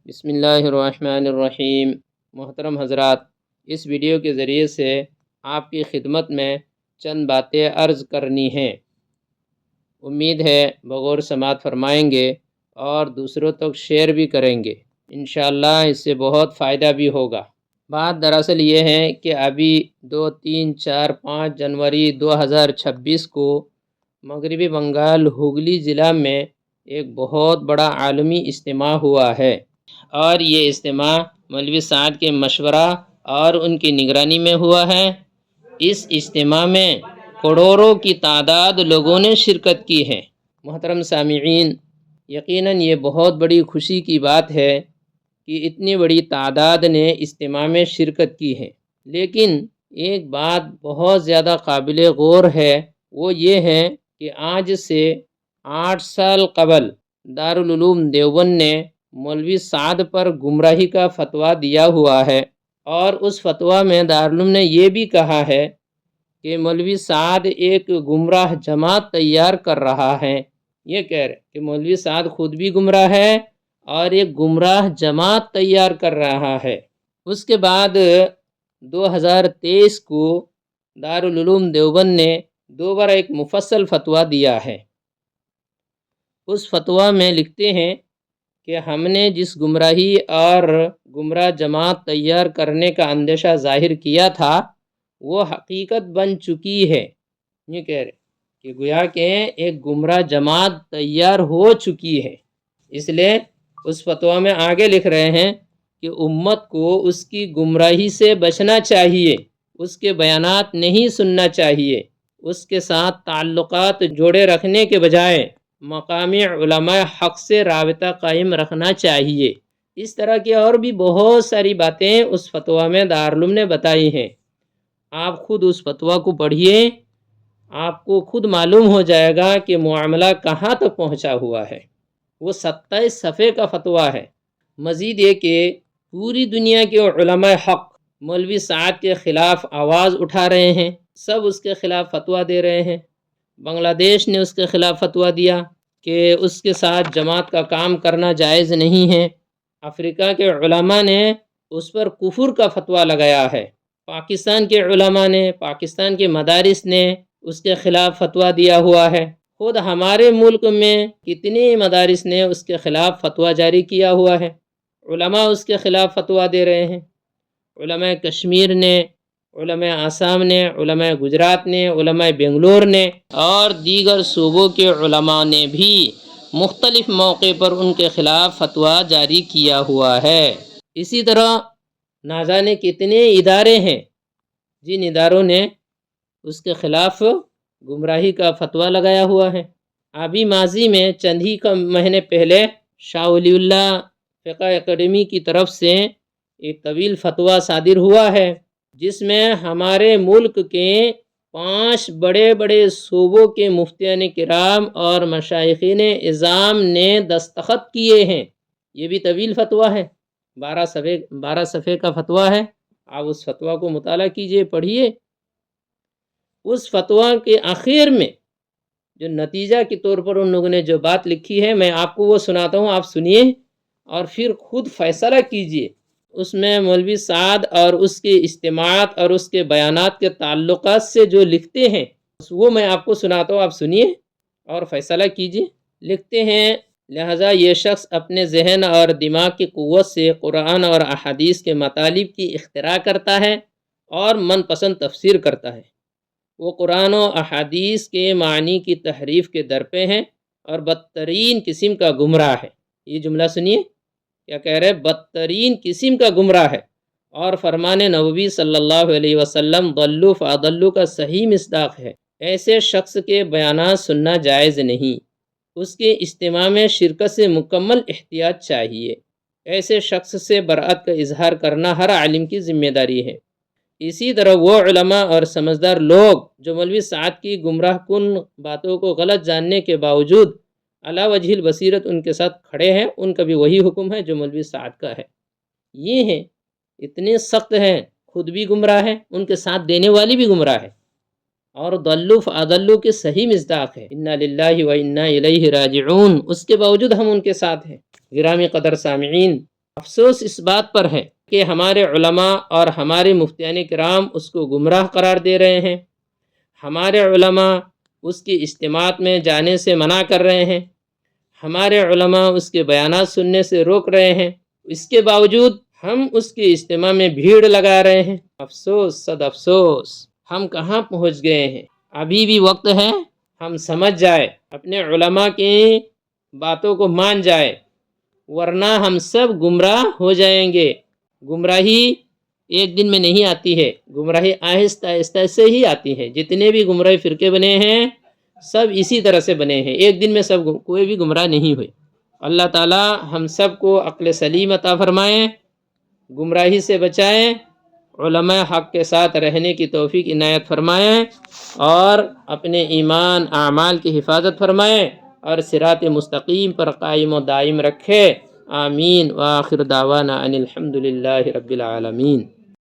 بسم اللہ الرحمن الرحیم۔ محترم حضرات، اس ویڈیو کے ذریعے سے آپ کی خدمت میں چند باتیں عرض کرنی ہیں۔ امید ہے بغور سماعت فرمائیں گے اور دوسروں تک شیئر بھی کریں گے۔ انشاءاللہ اس سے بہت فائدہ بھی ہوگا۔ بات دراصل یہ ہے کہ ابھی 2، 3، 4، 5 جنوری 2026 کو مغربی بنگال ہگلی ضلع میں ایک بہت بڑا عالمی اجتماع ہوا ہے، اور یہ اجتماع مولوی سعد کے مشورہ اور ان کی نگرانی میں ہوا ہے۔ اس اجتماع میں کروڑوں کی تعداد لوگوں نے شرکت کی ہے۔ محترم سامعین، یقیناً یہ بہت بڑی خوشی کی بات ہے کہ اتنی بڑی تعداد نے اجتماع میں شرکت کی ہے، لیکن ایک بات بہت زیادہ قابل غور ہے، وہ یہ ہے کہ آج سے 8 سال قبل دارالعلوم دیوبند نے مولوی سعد پر گمراہی کا فتویٰ دیا ہوا ہے، اور اس فتویٰ میں دارالعلوم نے یہ بھی کہا ہے کہ مولوی سعد ایک گمراہ جماعت تیار کر رہا ہے۔ یہ کہہ رہے کہ مولوی سعد خود بھی گمراہ ہے اور ایک گمراہ جماعت تیار کر رہا ہے۔ اس کے بعد 2023 کو دارالعلوم دیوبند نے دوبارہ ایک مفصل فتویٰ دیا ہے۔ اس فتویٰ میں لکھتے ہیں کہ ہم نے جس گمراہی اور گمراہ جماعت تیار کرنے کا اندیشہ ظاہر کیا تھا وہ حقیقت بن چکی ہے۔ یہ کہہ رہے کہ گویا کہ ایک گمراہ جماعت تیار ہو چکی ہے۔ اس لیے اس فتویٰ میں آگے لکھ رہے ہیں کہ امت کو اس کی گمراہی سے بچنا چاہیے، اس کے بیانات نہیں سننا چاہیے، اس کے ساتھ تعلقات جوڑے رکھنے کے بجائے مقامی علماء حق سے رابطہ قائم رکھنا چاہیے۔ اس طرح کی اور بھی بہت ساری باتیں اس فتویٰ میں دارالعلوم نے بتائی ہیں۔ آپ خود اس فتویٰ کو پڑھیے، آپ کو خود معلوم ہو جائے گا کہ معاملہ کہاں تک پہنچا ہوا ہے۔ وہ 27 صفحے کا فتویٰ ہے۔ مزید یہ کہ پوری دنیا کے علماء حق مولوی سعد کے خلاف آواز اٹھا رہے ہیں، سب اس کے خلاف فتویٰ دے رہے ہیں۔ بنگلہ دیش نے اس کے خلاف فتویٰ دیا کہ اس کے ساتھ جماعت کا کام کرنا جائز نہیں ہے۔ افریقہ کے علماء نے اس پر کفر کا فتویٰ لگایا ہے۔ پاکستان کے علماء نے، پاکستان کے مدارس نے اس کے خلاف فتویٰ دیا ہوا ہے۔ خود ہمارے ملک میں کتنے مدارس نے اس کے خلاف فتویٰ جاری کیا ہوا ہے۔ علماء اس کے خلاف فتویٰ دے رہے ہیں۔ علماء کشمیر نے، علماء آسام نے، علماء گجرات نے، علماء بنگلور نے اور دیگر صوبوں کے علماء نے بھی مختلف موقع پر ان کے خلاف فتویٰ جاری کیا ہوا ہے۔ اسی طرح نہ جانے کتنے ادارے ہیں جن اداروں نے اس کے خلاف گمراہی کا فتویٰ لگایا ہوا ہے۔ ابھی ماضی میں چند ہی مہینے پہلے شاہ ولی اللہ فقہ اکیڈمی کی طرف سے ایک طویل فتویٰ صادر ہوا ہے، جس میں ہمارے ملک کے 5 بڑے بڑے صوبوں کے مفتیان کرام اور مشائخین اعظام نے دستخط کیے ہیں۔ یہ بھی طویل فتویٰ ہے، 12 صفحے کا فتویٰ ہے۔ آپ اس فتویٰ کو مطالعہ کیجئے، پڑھیے۔ اس فتویٰ کے آخر میں جو نتیجہ کے طور پر ان لوگوں نے جو بات لکھی ہے، میں آپ کو وہ سناتا ہوں، آپ سنیے اور پھر خود فیصلہ کیجئے۔ اس میں مولوی سعد اور اس کے اجتماعات اور اس کے بیانات کے تعلقات سے جو لکھتے ہیں وہ میں آپ کو سناتا ہوں، آپ سنیے اور فیصلہ کیجئے۔ لکھتے ہیں، لہٰذا یہ شخص اپنے ذہن اور دماغ کی قوت سے قرآن اور احادیث کے مطالب کی اختراع کرتا ہے اور من پسند تفسیر کرتا ہے۔ وہ قرآن و احادیث کے معنی کی تحریف کے درپے ہیں اور بدترین قسم کا گمراہ ہے۔ یہ جملہ سنیے، کیا کہہ رہے؟ بدترین قسم کا گمراہ ہے، اور فرمان نبوی صلی اللہ علیہ وسلم ضلوا فاضلوا کا صحیح مصداق ہے۔ ایسے شخص کے بیانات سننا جائز نہیں، اس کے اجتماع میں شرکت سے مکمل احتیاط چاہیے۔ ایسے شخص سے برأت کا اظہار کرنا ہر عالم کی ذمہ داری ہے۔ اسی طرح وہ علماء اور سمجھدار لوگ جو مولوی سعد کی گمراہ کن باتوں کو غلط جاننے کے باوجود علی وجہ البصیرت ان کے ساتھ کھڑے ہیں، ان کا بھی وہی حکم ہے جو مولوی سعد کا ہے۔ یہ ہیں، اتنے سخت ہیں، خود بھی گمراہ ہے، ان کے ساتھ دینے والی بھی گمراہ ہے، اور ضلوا فاضلوا کے صحیح مصداق ہے، انا للہ و انا الیہ راجعون، اس کے باوجود ہم ان کے ساتھ ہیں۔ گرامی قدر سامعین، افسوس اس بات پر ہے کہ ہمارے علماء اور ہمارے مفتیان کرام اس کو گمراہ قرار دے رہے ہیں، ہمارے علماء اس کی اجتماعات میں جانے سے منع کر رہے ہیں، ہمارے علماء اس کے بیانات سننے سے روک رہے ہیں، اس کے باوجود ہم اس کی اجتماع میں بھیڑ لگا رہے ہیں۔ افسوس صد افسوس، ہم کہاں پہنچ گئے ہیں۔ ابھی بھی وقت ہے ہم سمجھ جائے، اپنے علماء کی باتوں کو مان جائے، ورنہ ہم سب گمراہ ہو جائیں گے۔ گمراہی ایک دن میں نہیں آتی ہے، گمراہی آہستہ آہستہ سے ہی آتی ہے۔ جتنے بھی گمراہی فرقے بنے ہیں سب اسی طرح سے بنے ہیں، ایک دن میں سب کوئی بھی گمراہ نہیں ہوئے۔ اللہ تعالی ہم سب کو عقل سلیم عطا فرمائیں، گمراہی سے بچائیں، علماء حق کے ساتھ رہنے کی توفیق عنایت فرمائیں، اور اپنے ایمان اعمال کی حفاظت فرمائیں، اور صراط مستقیم پر قائم و دائم رکھے۔ آمین۔ وآخر دعوانا ان الحمد للہ رب العالمین۔